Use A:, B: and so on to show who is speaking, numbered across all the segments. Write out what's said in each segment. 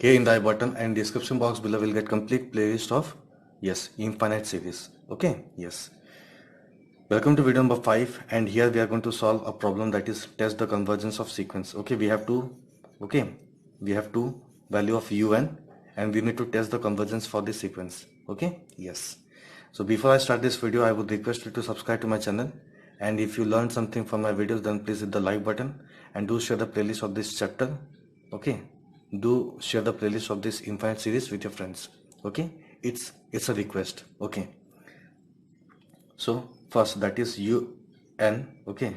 A: Here in the I button and description box below will get complete playlist of infinite series. Okay, yes. Welcome to video number 5, and here we are going to solve a problem that is test the convergence of sequence. Okay, we have two value of un and we need to test the convergence for this sequence. Okay, yes. So before I start this video, I would request you to subscribe to my channel, and if you learned something from my videos, then please hit the like button and do share the playlist of this chapter. Okay, do share the playlist of this infinite series with your friends. Okay, it's a request. Okay, so first, that is un. Okay,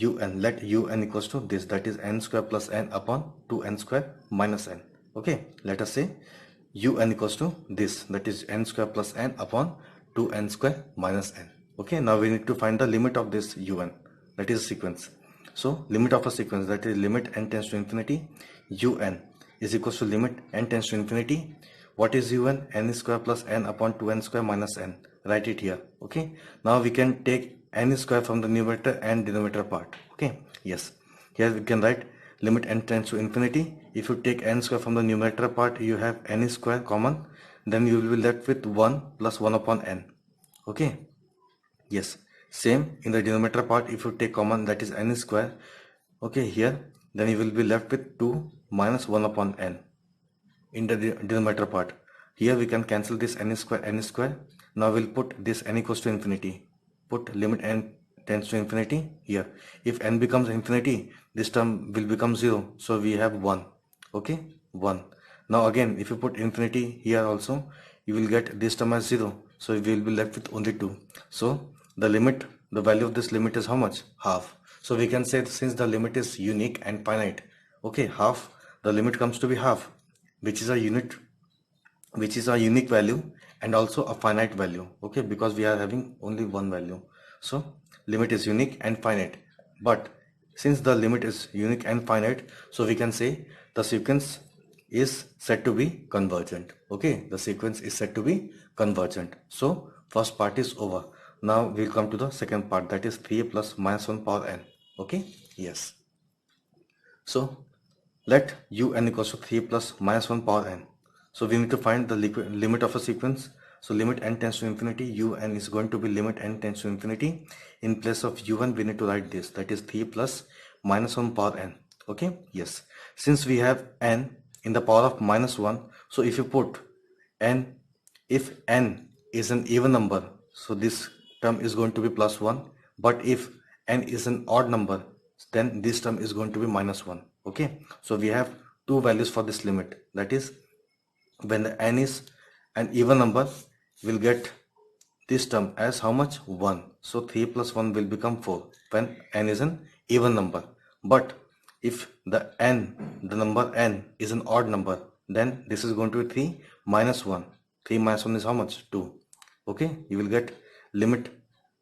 A: un, let un equals to this, that is n square plus n upon 2n square minus n. Okay, let us say un equals to this, that is n square plus n upon 2n square minus n. Okay, now we need to find the limit of this un, that is a sequence. So limit of a sequence, that is limit n tends to infinity, un is equals to limit n tends to infinity. What is un? N square plus n upon 2n square minus n. Write it here. Okay, now we can take n square from the numerator and denominator part. Okay, yes, here we can write limit n tends to infinity. If you take n square from the numerator part, you have n square common, then you will be left with 1 plus 1 upon n. Okay, yes, same in the denominator part, if you take common, that is n square. Okay, here then you will be left with 2 minus 1 upon n in the denominator part. Here we can cancel this n square. Now we'll put this n equals to infinity. Put limit n tends to infinity here. If n becomes infinity, this term will become 0. So we have 1. Okay, 1. Now again, if you put infinity here also, you will get this term as 0. So we will be left with only 2. So the value of this limit is how much? Half. So we can say, since the limit is unique and finite, okay, half, the limit comes to be half, which is a unique value and also a finite value. Okay, because we are having only one value, so limit is unique and finite. But since the limit is unique and finite, so we can say the sequence is said to be convergent. Okay, the sequence is said to be convergent. So first part is over. Now we'll come to the second part, that is 3 plus minus 1 power n. Okay, yes. So let un equals to 3 plus minus 1 power n. So we need to find the limit of a sequence. So limit n tends to infinity, un is going to be limit n tends to infinity. In place of un, we need to write this, that is 3 plus minus 1 power n. Okay, yes. Since we have n in the power of minus 1, so if you put n, if n is an even number, so this term is going to be plus 1. But if n is an odd number, then this term is going to be minus 1. Okay, so we have two values for this limit, that is when the n is an even number, we'll get this term as how much? 1. So 3 plus 1 will become 4 when n is an even number. But if the number n is an odd number, then this is going to be 3 minus 1. 3 minus 1 is how much? 2. Okay, you will get limit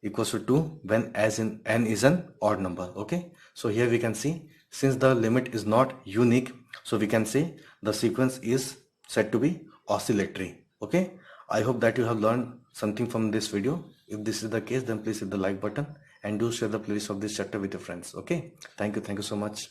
A: equals to 2 when n is an odd number. Okay, so here we can see, since the limit is not unique, so we can say the sequence is said to be oscillatory. Okay, I hope that you have learned something from this video. If this is the case, then please hit the like button and do share the playlist of this chapter with your friends. Okay, thank you so much.